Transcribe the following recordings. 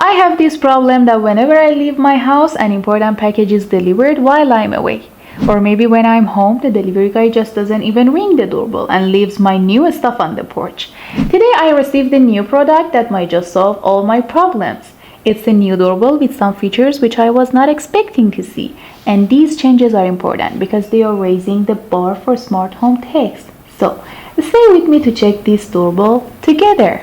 I have this problem that whenever I leave my house, an important package is delivered while I'm away. Or maybe when I'm home, the delivery guy just doesn't even ring the doorbell and leaves my new stuff on the porch. Today I received a new product that might just solve all my problems. It's a new doorbell with some features which I was not expecting to see. And these changes are important because they are raising the bar for smart home techs. So, stay with me to check this doorbell together.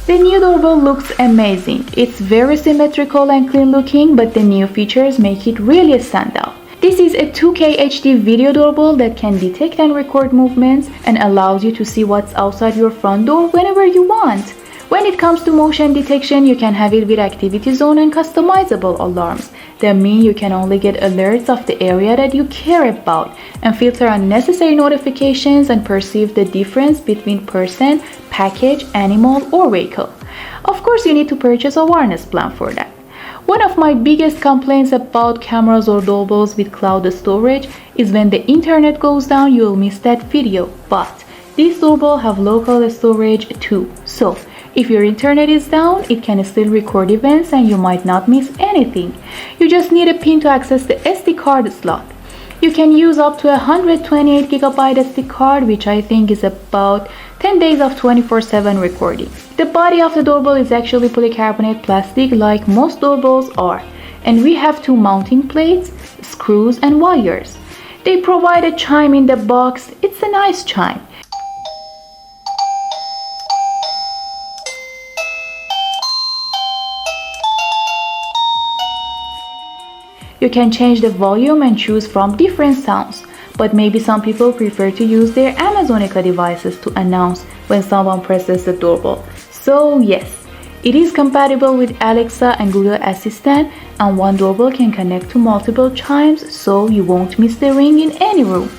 The new doorbell looks amazing. It's very symmetrical and clean looking, but the new features make it really stand out. This is a 2K HD video doorbell that can detect and record movements and allows you to see what's outside your front door whenever you want. When it comes to motion detection, you can have it with activity zone and customizable alarms. That means you can only get alerts of the area that you care about and filter unnecessary notifications and perceive the difference between person, package, animal, or vehicle. Of course, you need to purchase a awareness plan for that. One of my biggest complaints about cameras or doorbells with cloud storage is when the internet goes down, you'll miss that video. But these doorbells have local storage too. So if your internet is down, it can still record events and you might not miss anything. You just need a pin to access the SD card slot. You can use up to 128GB SD card, which I think is about 10 days of 24/7 recording. The body of the doorbell is actually polycarbonate plastic like most doorbells are, and we have two mounting plates, screws and wires. They provide a chime in the box. It's a nice chime. You can change the volume and choose from different sounds, but maybe some people prefer to use their Amazon Echo devices to announce when someone presses the doorbell. So yes, it is compatible with Alexa and Google Assistant, and one doorbell can connect to multiple chimes so you won't miss the ring in any room.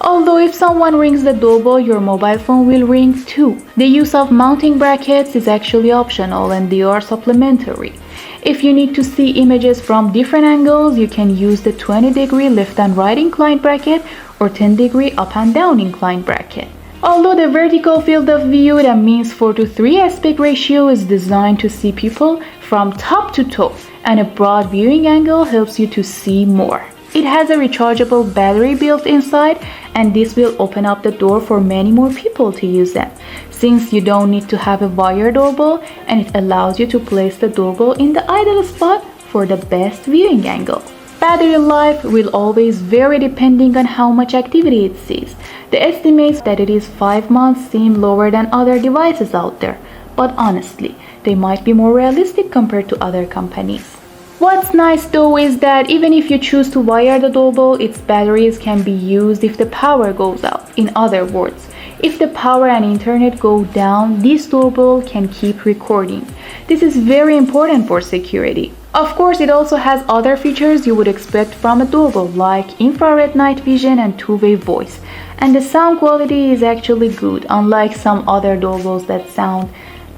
Although if someone rings the doorbell, your mobile phone will ring too. The use of mounting brackets is actually optional and they are supplementary. If you need to see images from different angles, you can use the 20-degree left and right inclined bracket or 10-degree up and down inclined bracket. Although the vertical field of view, that means 4:3 aspect ratio, is designed to see people from top to toe, and a broad viewing angle helps you to see more. It has a rechargeable battery built inside, and this will open up the door for many more people to use them, since you don't need to have a wire doorbell, and it allows you to place the doorbell in the ideal spot for the best viewing angle. Battery life will always vary depending on how much activity it sees. The estimates that it is 5 months seem lower than other devices out there, but honestly, they might be more realistic compared to other companies. What's nice though is that even if you choose to wire the doorbell, its batteries can be used if the power goes out. In other words, if the power and internet go down, this doorbell can keep recording. This is very important for security. Of course, it also has other features you would expect from a doorbell like infrared night vision and two-way voice. And the sound quality is actually good, unlike some other doorbells that sound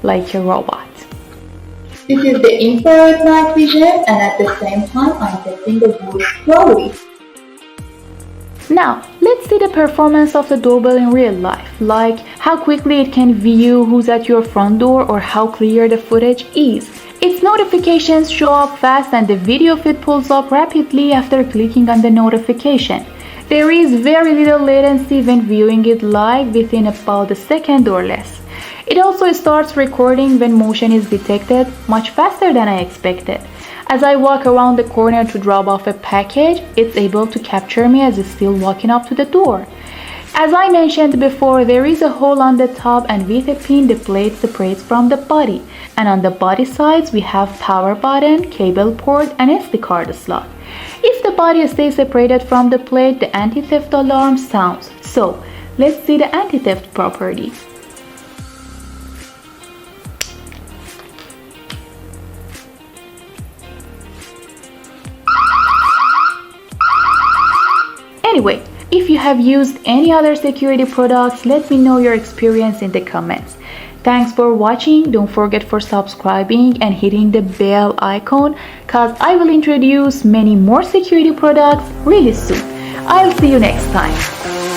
like a robot. This is the infrared night vision, and at the same time I'm testing the voice quality. Now, let's see the performance of the doorbell in real life, like how quickly it can view who's at your front door or how clear the footage is. Its notifications show up fast and the video feed pulls up rapidly after clicking on the notification. There is very little latency when viewing it live, within about a second or less. It also starts recording when motion is detected, much faster than I expected. As I walk around the corner to drop off a package, it's able to capture me as it's still walking up to the door. As I mentioned before, there is a hole on the top, and with a pin the plate separates from the body. And on the body sides we have power button, cable port and SD card slot. If the body stays separated from the plate, the anti-theft alarm sounds. So, let's see the anti-theft properties. Anyway, if you have used any other security products, let me know your experience in the comments. Thanks for watching. Don't forget for subscribing and hitting the bell icon, cause I will introduce many more security products really soon. I'll see you next time.